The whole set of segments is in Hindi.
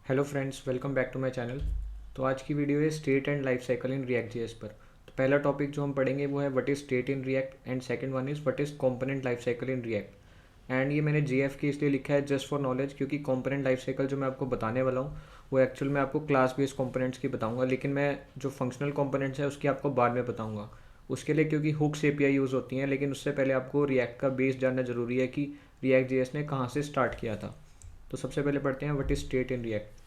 Hello friends, welcome back to my channel. तो आज की वीडियो है state and life cycle in React JS पर। तो पहला टॉपिक जो हम पढ़ेंगे वो है what is state in React and second one is what is component life cycle in React. And ये मैंने जेएफ की इसलिए लिखा है जस्ट फॉर नॉलेज, क्योंकि कंपोनेंट लाइफ साइकिल जो मैं आपको बताने वाला हूँ वो एक्चुअल में आपको क्लास बेस्ड कंपोनेंट्स की बताऊँगा, लेकिन मैं जो फंक्शनल कंपोनेंट्स है उसकी आपको बाद में बताऊँगा। उसके लिए क्योंकि हुक्स एपीआई यूज़ होती हैं, लेकिन उससे पहले आपको रिएक्ट का बेस जानना ज़रूरी है कि रिएक्ट जेएस ने कहाँ से स्टार्ट किया था। तो सबसे पहले पढ़ते हैं what is state in react.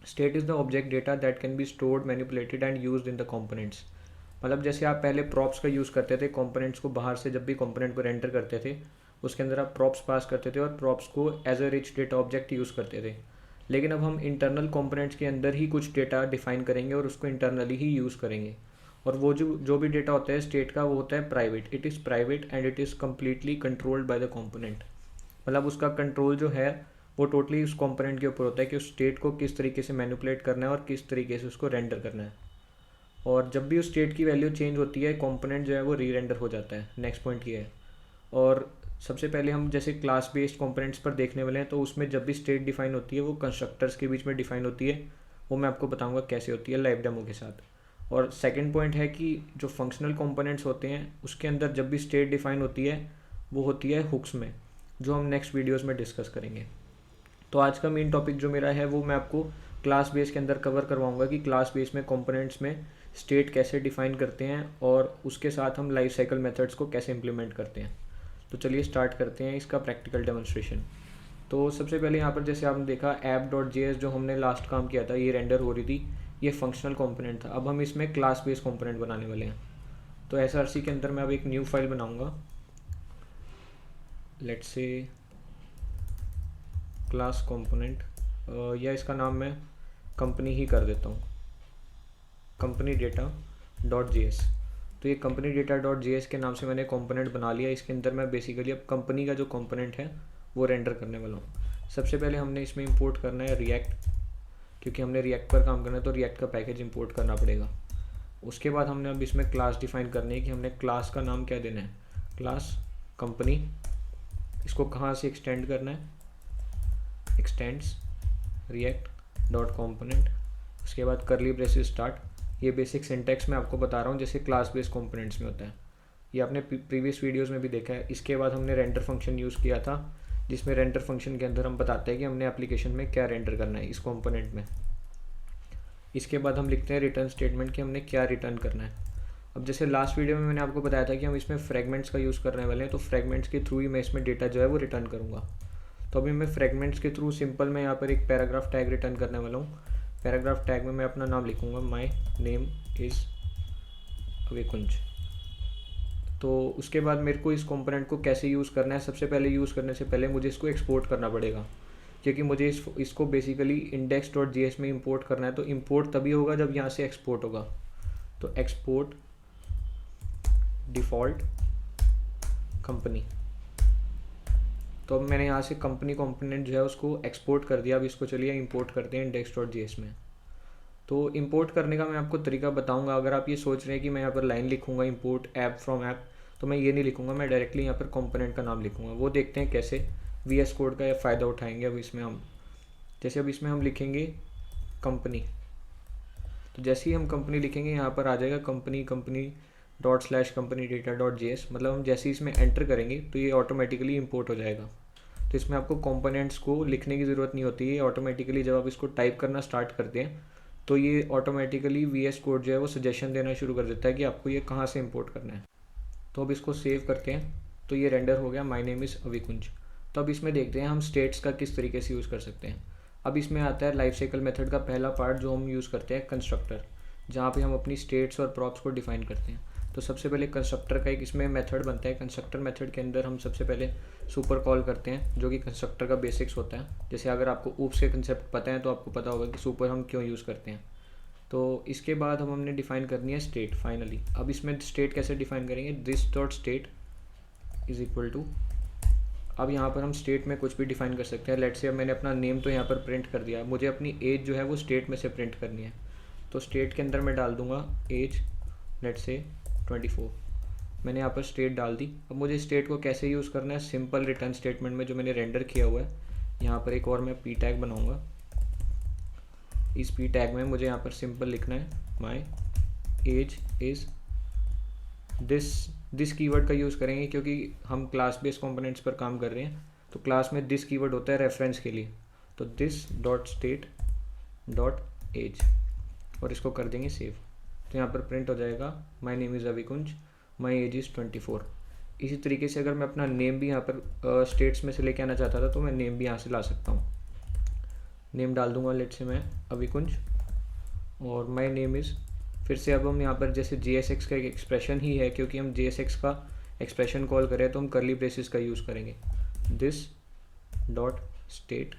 State is the object data that can be stored manipulated and used in the components. मतलब जैसे आप पहले प्रॉप्स का यूज़ करते थे कंपोनेंट्स को बाहर से, जब भी कंपोनेंट को रेंडर करते थे उसके अंदर आप प्रॉप्स पास करते थे और प्रॉप्स को as a rich data object use करते थे। लेकिन अब हम इंटरनल कंपोनेंट्स के अंदर ही कुछ डेटा डिफाइन करेंगे और उसको इंटरनली ही यूज़ करेंगे। और वो जो भी डेटा होता है स्टेट का वो होता है private. It is private and it is completely controlled by the component. मतलब उसका कंट्रोल जो है वो टोटली उस कंपोनेंट के ऊपर होता है कि उस स्टेट को किस तरीके से मैनिपुलेट करना है और किस तरीके से उसको रेंडर करना है। और जब भी उस स्टेट की वैल्यू चेंज होती है कंपोनेंट जो है वो री रेंडर हो जाता है। नेक्स्ट पॉइंट ये है। और सबसे पहले हम जैसे क्लास बेस्ड कंपोनेंट्स पर देखने वाले हैं, तो उसमें जब भी स्टेट डिफाइन होती है वो कंस्ट्रक्टर्स के बीच में डिफाइन होती है। वो मैं आपको बताऊंगा कैसे होती है लाइव डेमो के साथ। और सेकंड पॉइंट है कि जो फंक्शनल कंपोनेंट्स होते हैं उसके अंदर जब भी स्टेट डिफाइन होती है वो होती है हुक्स में, जो हम नेक्स्ट वीडियोज़ में डिस्कस करेंगे। तो आज का मेन टॉपिक जो मेरा है वो मैं आपको क्लास बेस के अंदर कवर करवाऊंगा कि क्लास बेस में कंपोनेंट्स में स्टेट कैसे डिफाइन करते हैं और उसके साथ हम लाइफ साइकिल मेथड्स को कैसे इंप्लीमेंट करते हैं। तो चलिए स्टार्ट करते हैं इसका प्रैक्टिकल डेमोन्स्ट्रेशन। तो सबसे पहले यहाँ पर जैसे आपने देखा app.js जो हमने लास्ट काम किया था, ये रेंडर हो रही थी, ये फंक्शनल कंपोनेंट था। अब हम इसमें क्लास बेस कंपोनेंट बनाने वाले हैं। तो एसआरसी के अंदर मैं अब एक न्यू फाइल बनाऊंगा, लेट्स से क्लास कंपोनेंट, या इसका नाम मैं कंपनी ही कर देता हूँ, company data dot G S. तो ये company data dot G S के नाम से मैंने कंपोनेंट बना लिया। इसके अंदर मैं बेसिकली अब कंपनी का जो कंपोनेंट है वो रेंडर करने वाला हूँ। सबसे पहले हमने इसमें इंपोर्ट करना है रिएक्ट, क्योंकि हमने रिएक्ट पर काम करना है तो रिएक्ट का पैकेज इंपोर्ट करना पड़ेगा। उसके बाद हमने अब इसमें क्लास डिफाइन करनी है कि हमने क्लास का नाम क्या देना है, क्लास कंपनी। इसको कहाँ से एक्सटेंड करना है, एक्सटेंड्स रिएक्ट डॉट कॉम्पोनेंट, उसके बाद करली ब्रेसेस स्टार्ट। ये बेसिक सिंटैक्स मैं आपको बता रहा हूँ जैसे क्लास बेस्ड कंपोनेंट्स में होता है, ये आपने प्रीवियस वीडियोस में भी देखा है। इसके बाद हमने रेंडर फंक्शन यूज़ किया था, जिसमें रेंडर फंक्शन के अंदर हम बताते हैं कि हमने एप्लीकेशन में क्या रेंडर करना है इस कंपोनेंट में। इसके बाद हम लिखते हैं रिटर्न स्टेटमेंट कि हमने क्या रिटर्न करना है। अब जैसे लास्ट वीडियो में मैंने आपको बताया था कि हम इसमें फ्रेगमेंट्स का यूज़ करने वाले हैं, तो फ्रेगमेंट्स के थ्रू ही मैं इसमें डेटा जो है वो रिटर्न करूँगा। तो अभी मैं फ्रेगमेंट्स के थ्रू सिंपल मैं यहाँ पर एक पैराग्राफ टैग रिटर्न करने वाला हूँ। पैराग्राफ टैग में मैं अपना नाम लिखूँगा, माय नेम इज़ अविकुंज। तो उसके बाद मेरे को इस कंपोनेंट को कैसे यूज़ करना है, सबसे पहले यूज़ करने से पहले मुझे इसको एक्सपोर्ट करना पड़ेगा, क्योंकि मुझे इसको basically index dot G S में इंपोर्ट करना है। तो इंपोर्ट तभी होगा जब यहाँ से एक्सपोर्ट होगा। तो एक्सपोर्ट डिफ़ॉल्ट कंपनी। तो अब मैंने यहाँ से कंपनी कंपोनेंट जो है उसको एक्सपोर्ट कर दिया। अब इसको चलिए इंपोर्ट करते हैं इंडेक्स डॉट जी एस में। तो इंपोर्ट करने का मैं आपको तरीका बताऊंगा। अगर आप ये सोच रहे हैं कि मैं यहाँ पर लाइन लिखूंगा इंपोर्ट ऐप फ्रॉम ऐप, तो मैं ये नहीं लिखूंगा, मैं डायरेक्टली यहाँ पर कंपोनेंट का नाम लिखूंगा। वो देखते हैं कैसे वी एस कोड का फ़ायदा उठाएंगे। अब इसमें हम जैसे अब इसमें हम लिखेंगे कंपनी, तो जैसे ही हम कंपनी लिखेंगे यहाँ पर आ जाएगा company company dot slash company data dot G S. मतलब हम जैसे ही इसमें एंटर करेंगे तो ये ऑटोमेटिकली इंपोर्ट हो जाएगा। तो इसमें आपको कंपोनेंट्स को लिखने की ज़रूरत नहीं होती है, ऑटोमेटिकली जब आप इसको टाइप करना स्टार्ट करते हैं तो ये ऑटोमेटिकली वी एस कोड जो है वो सजेशन देना शुरू कर देता है कि आपको ये कहाँ से इंपोर्ट करना है। तो अब इसको सेव करते हैं। तो ये रेंडर हो गया, माय नेम इज़ अविकुंज। तो अब इसमें देखते हैं हम स्टेट्स का किस तरीके से यूज़ कर सकते हैं। अब इसमें आता है लाइफ साइकिल मेथड का पहला पार्ट जो हम यूज़ करते हैं कंस्ट्रक्टर, जहाँ पे हम अपनी स्टेट्स और प्रॉप्स को डिफाइन करते हैं। तो सबसे पहले कंस्ट्रक्टर का एक इसमें मेथड बनता है। कंस्ट्रक्टर मेथड के अंदर हम सबसे पहले सुपर कॉल करते हैं, जो कि कंस्ट्रक्टर का बेसिक्स होता है। जैसे अगर आपको ऊप्स के कंसेप्ट पता है तो आपको पता होगा कि सुपर हम क्यों यूज़ करते हैं। तो इसके बाद हमने डिफाइन करनी है स्टेट फाइनली। अब इसमें स्टेट कैसे डिफाइन करेंगे, this dot state is equal to, अब यहाँ पर हम स्टेट में कुछ भी डिफाइन कर सकते हैं। लेट से अब मैंने अपना नेम तो यहाँ पर प्रिंट कर दिया, मुझे अपनी एज जो है वो स्टेट में से प्रिंट करनी है। तो स्टेट के अंदर मैं डाल दूंगा एज, लेट से 24। मैंने यहाँ पर स्टेट डाल दी। अब मुझे स्टेट को कैसे यूज़ करना है, सिंपल रिटर्न स्टेटमेंट में जो मैंने रेंडर किया हुआ है, यहाँ पर एक और मैं पी टैग बनाऊँगा। इस पी टैग में मुझे यहाँ पर सिंपल लिखना है माई एज इज़ दिस कीवर्ड का यूज़ करेंगे क्योंकि हम क्लास बेस्ड कंपोनेंट्स पर काम कर रहे हैं, तो क्लास में दिस कीवर्ड होता है रेफरेंस के लिए। तो this dot state dot age, और इसको कर देंगे सेव। तो यहाँ पर प्रिंट हो जाएगा my name is Avikunj, my age is 24। इसी तरीके से अगर मैं अपना नेम भी यहाँ पर स्टेट्स में से लेके आना चाहता था तो मैं नेम भी यहाँ से ला सकता हूँ। नेम डाल दूंगा, लेट से मैं अविकुंज, और माई नेम इज़, फिर से अब हम यहाँ पर जैसे JSX का एक एक्सप्रेशन ही है, क्योंकि हम JSX का एक्सप्रेशन कॉल करें तो हम कर्ली ब्रेसेस का यूज़ करेंगे। This dot state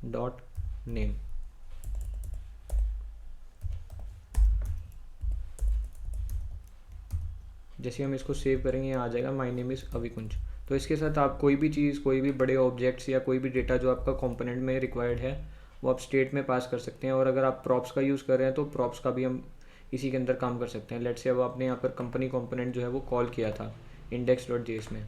dot name. जैसे हम इसको सेव करेंगे यहाँ आ जाएगा माई नेम इज़ अविकुंज। तो इसके साथ आप कोई भी चीज़, कोई भी बड़े ऑब्जेक्ट्स या कोई भी डेटा जो आपका कंपोनेंट में रिक्वायर्ड है वो आप स्टेट में पास कर सकते हैं। और अगर आप प्रॉप्स का यूज़ कर रहे हैं तो प्रॉप्स का भी हम इसी के अंदर काम कर सकते हैं। लेट्स से अब आपने यहाँ पर कंपनी कंपोनेंट जो है वो कॉल किया था index.js में,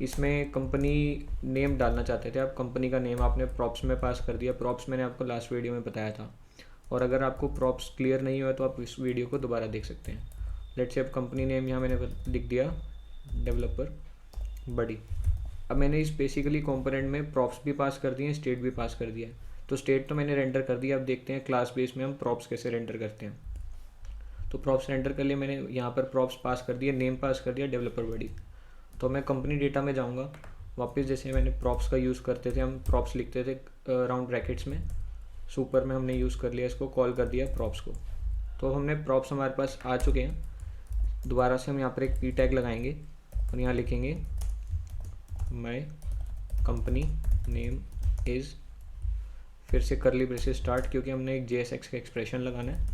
इसमें कंपनी नेम डालना चाहते थे आप, कंपनी का नेम आपने प्रॉप्स में पास कर दिया। प्रॉप्स मैंने आपको लास्ट वीडियो में बताया था, और अगर आपको प्रॉप्स क्लियर नहीं हुआ तो आप इस वीडियो को दोबारा देख सकते हैं। लेट्स से अब कंपनी नेम यहाँ मैंने लिख दिया डेवलपर बडी। अब मैंने इस बेसिकली कंपोनेंट में प्रॉप्स भी पास कर दिए हैं, स्टेट भी पास कर दिया है। तो स्टेट तो मैंने रेंडर कर दिया। अब देखते हैं क्लास बेस में हम प्रॉप्स कैसे रेंडर करते हैं। तो प्रॉप्स रेंडर कर लिए मैंने, यहाँ पर प्रॉप्स पास कर दिया, नेम पास कर दिया, डेवलपर बडी। तो मैं कंपनी डेटा में जाऊँगा वापस, जैसे मैंने प्रॉप्स का यूज़ करते थे, हम प्रॉप्स लिखते थे राउंड ब्रैकेट्स में, सुपर में हमने यूज़ कर लिया, इसको कॉल कर दिया प्रॉप्स को। तो हमने प्रॉप्स हमारे पास आ चुके हैं। दोबारा से हम यहाँ पर एक पी टैग लगाएंगे और यहाँ लिखेंगे माई कंपनी नेम इज़, फिर से करली ब्रेसेस स्टार्ट, क्योंकि हमने एक JSX का एक्सप्रेशन लगाना है।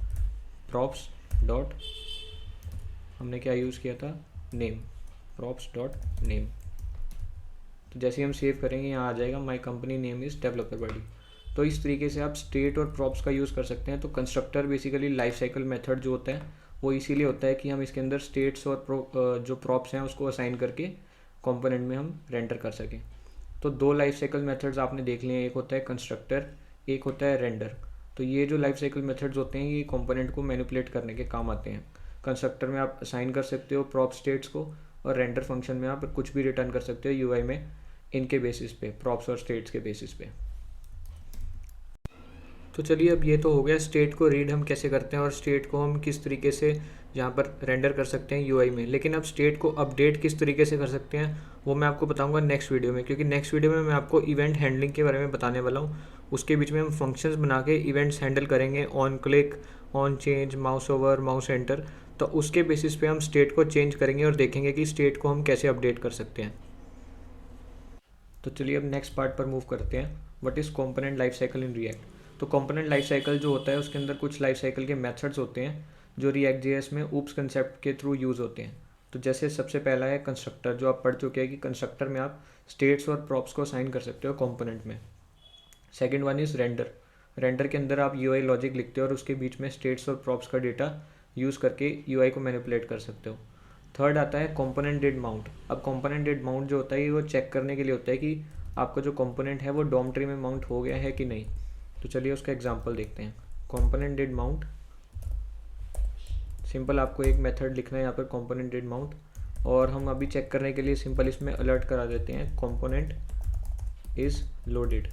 प्रॉप्स डॉट, हमने क्या यूज़ किया था, नेम, प्रॉप्स डॉट नेम। तो जैसे ही हम सेव करेंगे यहाँ आ जाएगा my company name is developer buddy. तो इस तरीके से आप स्टेट और प्रॉप्स का यूज़ कर सकते हैं। तो constructor basically life cycle method जो होता है वो इसीलिए होता है कि हम इसके अंदर स्टेट्स और जो प्रॉप्स हैं उसको असाइन करके कंपोनेंट में हम रेंडर कर सकें। तो दो लाइफ साइकिल मेथड्स आपने देख लिए हैं, एक होता है कंस्ट्रक्टर, एक होता है रेंडर। तो ये जो लाइफ साइकिल मेथड्स होते हैं ये कंपोनेंट को मैनिपुलेट करने के काम आते हैं। कंस्ट्रक्टर में आप असाइन कर सकते हो प्रॉप स्टेट्स को, और रेंडर फंक्शन में आप कुछ भी रिटर्न कर सकते हो UI में इनके बेसिस पे, प्रॉप्स और स्टेट्स के बेसिस पे। तो चलिए अब ये तो हो गया स्टेट को रीड हम कैसे करते हैं और स्टेट को हम किस तरीके से यहाँ पर रेंडर कर सकते हैं UI में। लेकिन अब स्टेट को अपडेट किस तरीके से कर सकते हैं वो मैं आपको बताऊंगा नेक्स्ट वीडियो में, क्योंकि नेक्स्ट वीडियो में मैं आपको इवेंट हैंडलिंग के बारे में बताने वाला हूँ। उसके बीच में हम फंक्शंस बना के इवेंट्स हैंडल करेंगे, on click, on change, mouse over, mouse enter. तो उसके बेसिस पे हम स्टेट को चेंज करेंगे और देखेंगे कि स्टेट को हम कैसे अपडेट कर सकते हैं। तो चलिए अब नेक्स्ट पार्ट पर मूव करते हैं, what is component life cycle in react. तो कंपोनेंट लाइफ साइकिल जो होता है उसके अंदर कुछ लाइफ साइकिल के मेथड्स होते हैं जो React.js में ऊप्स कंसेप्ट के थ्रू यूज़ होते हैं। तो जैसे सबसे पहला है कंस्ट्रक्टर, जो आप पढ़ चुके हैं कि कंस्ट्रक्टर में आप स्टेट्स और प्रॉप्स को असाइन कर सकते हो कंपोनेंट में। Second one is render, render के अंदर आप UI लॉजिक लिखते हो और उसके बीच में स्टेट्स और प्रॉप्स का डेटा यूज़ करके UI को मैनिपुलेट कर सकते हो। थर्ड आता है कंपोनेंट डिड माउंट। अब कंपोनेंट डिड माउंट जो होता है वो चेक करने के लिए होता है कि आपका जो कंपोनेंट है वो डॉम ट्री में माउंट हो गया है कि नहीं। तो चलिए उसका एग्जांपल देखते हैं। कंपोनेंट डिड माउंट, सिंपल आपको एक मेथड लिखना है यहाँ पर कंपोनेंट डिड माउंट, और हम अभी चेक करने के लिए सिंपल इसमें अलर्ट करा देते हैं कंपोनेंट इज़ लोडेड,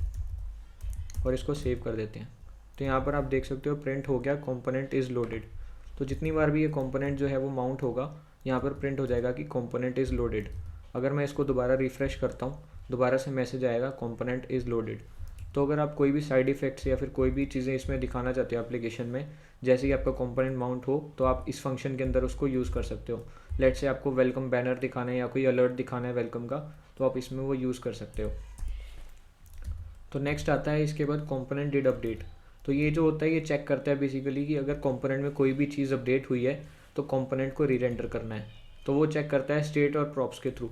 और इसको सेव कर देते हैं। तो यहाँ पर आप देख सकते हो प्रिंट हो गया कंपोनेंट इज़ लोडेड। तो जितनी बार भी ये कंपोनेंट जो है वो माउंट होगा यहाँ पर प्रिंट हो जाएगा कि कंपोनेंट इज़ लोडेड। अगर मैं इसको दोबारा रिफ़्रेश करता हूँ दोबारा से मैसेज आएगा कंपोनेंट इज़ लोडेड। तो अगर आप कोई भी साइड इफ़ेक्ट्स या फिर कोई भी चीज़ें इसमें दिखाना चाहते हो एप्लीकेशन में, जैसे ही आपका कंपोनेंट माउंट हो तो आप इस फंक्शन के अंदर उसको यूज़ कर सकते हो। लेट्स से आपको वेलकम बैनर दिखाना है या कोई अलर्ट दिखाना है वेलकम का, तो आप इसमें वो यूज़ कर सकते हो। तो नेक्स्ट आता है इसके बाद कंपोनेंट डिड अपडेट। तो ये जो होता है ये चेक करता है बेसिकली कि अगर कंपोनेंट में कोई भी चीज़ अपडेट हुई है तो कंपोनेंट को रीरेंडर करना है। तो वो चेक करता है स्टेट और प्रॉप्स के थ्रू।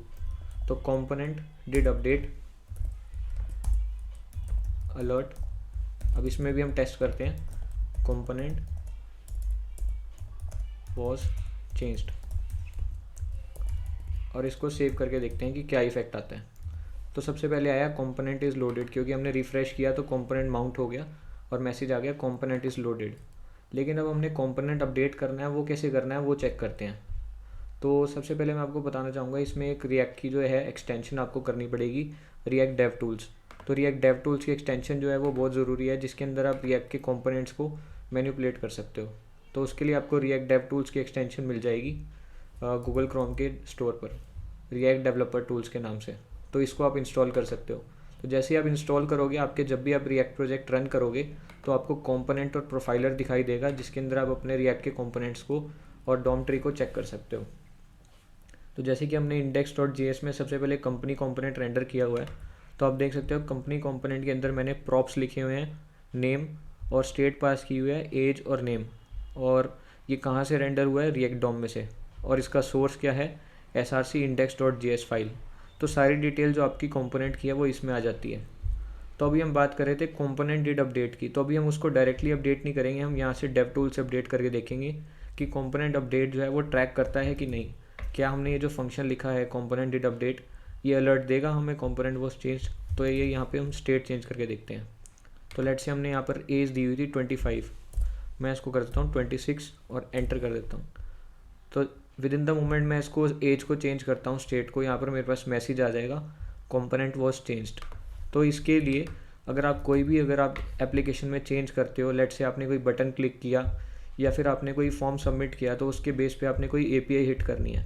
तो कंपोनेंट डिड अपडेट अलर्ट, अब इसमें भी हम टेस्ट करते हैं कंपोनेंट वॉज चेंज्ड, और इसको सेव करके देखते हैं कि क्या इफेक्ट आता है। तो सबसे पहले आया कंपोनेंट इज़ लोडेड, क्योंकि हमने रिफ्रेश किया तो कंपोनेंट माउंट हो गया। और मैसेज आ गया कंपोनेंट इज़ लोडेड। लेकिन अब हमने कंपोनेंट अपडेट करना है, वो कैसे करना है वो चेक करते हैं। तो सबसे पहले मैं आपको बताना चाहूँगा, इसमें एक रिएक्ट की जो है एक्सटेंशन आपको करनी पड़ेगी, रिएक्ट डेव टूल्स। तो रिएक्ट डेव टूल्स की एक्सटेंशन जो है वो बहुत ज़रूरी है, जिसके अंदर आप रिएक्ट के कंपोनेंट्स को मैनिपुलेट कर सकते हो। तो उसके लिए आपको रिएक्ट डेव टूल्स की एक्सटेंशन मिल जाएगी गूगल क्रोम के स्टोर पर, रिएक्ट डेवलपर टूल्स के नाम से। तो इसको आप इंस्टॉल कर सकते हो। तो जैसे ही आप इंस्टॉल करोगे, आपके जब भी आप रिएक्ट प्रोजेक्ट रन करोगे तो आपको कंपोनेंट और प्रोफाइलर दिखाई देगा, जिसके अंदर आप अपने रिएक्ट के कंपोनेंट्स को और डॉम ट्री को चेक कर सकते हो। तो जैसे कि हमने index.js में सबसे पहले कंपनी कंपोनेंट रेंडर किया हुआ है, तो आप देख सकते हो कंपनी कंपोनेंट के अंदर मैंने प्रॉप्स लिखे हुए हैं, नेम और स्टेट पास की हुई है, एज और नेम। और ये कहाँ से रेंडर हुआ है, रिएक्ट डॉम में से। और इसका सोर्स क्या है, src index.js फाइल। तो सारी डिटेल जो आपकी कंपोनेंट की है वो इसमें आ जाती है। तो अभी हम बात कर रहे थे कंपोनेंट डिड अपडेट की, तो अभी हम उसको डायरेक्टली अपडेट नहीं करेंगे, हम यहाँ से डेव टूल से अपडेट करके देखेंगे कि कंपोनेंट अपडेट जो है वो ट्रैक करता है कि नहीं। क्या हमने ये जो फंक्शन लिखा है कंपोनेंट डिड अपडेट, ये अलर्ट देगा हमें कंपोनेंट वॉज चेंज। तो ये यहाँ पे हम स्टेट चेंज करके देखते हैं। तो लेट से हमने यहाँ पर एज दी हुई थी 25, मैं इसको कर देता हूँ 26 और एंटर कर देता हूँ। तो विद इन द मोमेंट मैं इसको एज को चेंज करता हूँ, स्टेट को, यहाँ पर मेरे पास मैसेज आ जाएगा कंपोनेंट वॉज चेंज्ड। तो इसके लिए अगर आप एप्लीकेशन में चेंज करते हो, लेट से आपने कोई बटन क्लिक किया या फिर आपने कोई फॉर्म सबमिट किया, तो उसके बेस पे आपने कोई एपीआई हिट करनी है,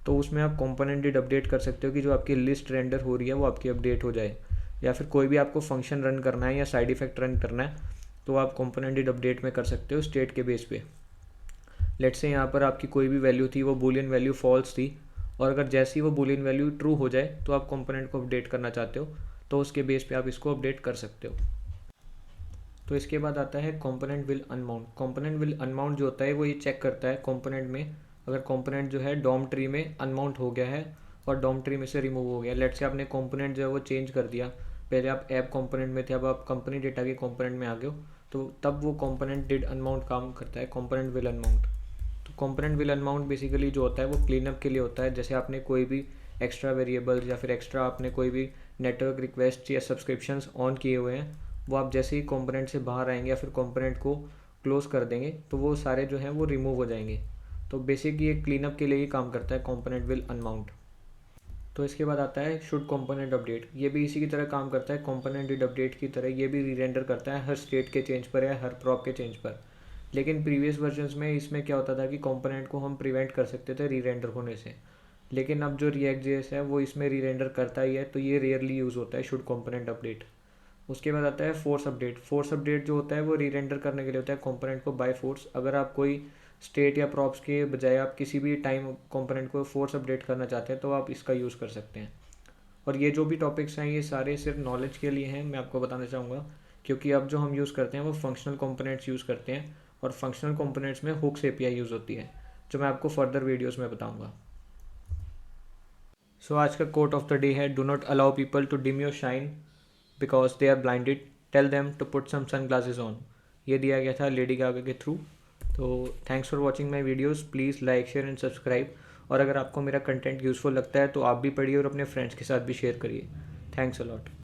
तो उसमें आप कंपोनेंट डिड अपडेट कर सकते हो कि जो आपकी लिस्ट रेंडर हो रही है वो आपकी अपडेट हो जाए। या फिर कोई भी आपको फंक्शन रन करना है या साइड इफेक्ट रन करना है, तो आप कंपोनेंट डिड अपडेट में कर सकते हो स्टेट के बेस पे। लेट्स से यहाँ पर आपकी कोई भी वैल्यू थी, वो बूलियन वैल्यू फॉल्स थी, और अगर जैसे ही वो बूलियन वैल्यू ट्रू हो जाए तो आप कंपोनेंट को अपडेट करना चाहते हो, तो उसके बेस पे आप इसको अपडेट कर सकते हो। तो इसके बाद आता है component will unmount. Component will unmount जो होता है वो ये चेक करता है कंपोनेंट में, अगर कंपोनेंट जो है डॉम ट्री में अनमाउंट हो गया है और डॉम ट्री में से रिमूव हो गया। लेट से आपने कंपोनेंट जो है वो चेंज कर दिया, पहले आप ऐप कंपोनेंट में थे, अब आप कंपनी डेटा के कंपोनेंट में आ गए हो, तो तब वो कंपोनेंट डिड अनमाउंट काम करता है, कंपोनेंट विल अनमाउंट। तो कंपोनेंट विल अनमाउंट बेसिकली जो होता है वो क्लीनअप के लिए होता है। जैसे आपने कोई भी एक्स्ट्रा वेरिएबल्स या फिर एक्स्ट्रा आपने कोई भी नेटवर्क रिक्वेस्ट या सब्सक्रिप्शंस ऑन किए हुए हैं, वो आप जैसे ही कंपोनेंट से बाहर आएंगे या फिर कंपोनेंट को क्लोज कर देंगे, तो वो सारे जो हैं वो रिमूव हो जाएंगे। तो बेसिकली ये क्लीनअप के लिए ही काम करता है कंपोनेंट विल अनमाउंट। तो इसके बाद आता है शुड कंपोनेंट अपडेट। ये भी इसी की तरह काम करता है, कंपोनेंट डिड अपडेट की तरह ये भी रीरेंडर करता है हर स्टेट के चेंज पर या हर प्रॉप के चेंज पर। लेकिन प्रीवियस वर्जन्स में इसमें क्या होता था कि कंपोनेंट को हम प्रिवेंट कर सकते थे रीरेंडर होने से, लेकिन अब जो रिएक्ट जेएस है वो इसमें रीरेंडर करता ही है, तो ये रेयरली यूज़ होता है शुड कंपोनेंट अपडेट। उसके बाद आता है फोर्स अपडेट। फोर्स अपडेट जो होता है वो रीरेंडर करने के लिए होता है कंपोनेंट को बाय फोर्स। अगर आप कोई स्टेट या प्रॉप्स के बजाय आप किसी भी टाइम कंपोनेंट को फोर्स अपडेट करना चाहते हैं, तो आप इसका यूज़ कर सकते हैं। और ये जो भी टॉपिक्स हैं ये सारे सिर्फ नॉलेज के लिए हैं, मैं आपको बताना चाहूँगा, क्योंकि अब जो हम यूज़ करते हैं वो फंक्शनल कंपोनेंट्स यूज़ करते हैं, और फंक्शनल कंपोनेंट्स में हुक्स एपीआई यूज़ होती है, जो मैं आपको फर्दर वीडियोज़ में बताऊँगा। सो आज का कोट ऑफ द डे है, do not allow people to dim your shine because they are blinded, tell them to put some sunglasses on. ये दिया गया था लेडी गागा के थ्रू। तो thanks for watching my videos, please like share and subscribe. और अगर आपको मेरा कंटेंट यूज़फुल लगता है तो आप भी पढ़िए और अपने फ्रेंड्स के साथ भी शेयर करिए। Thanks a lot.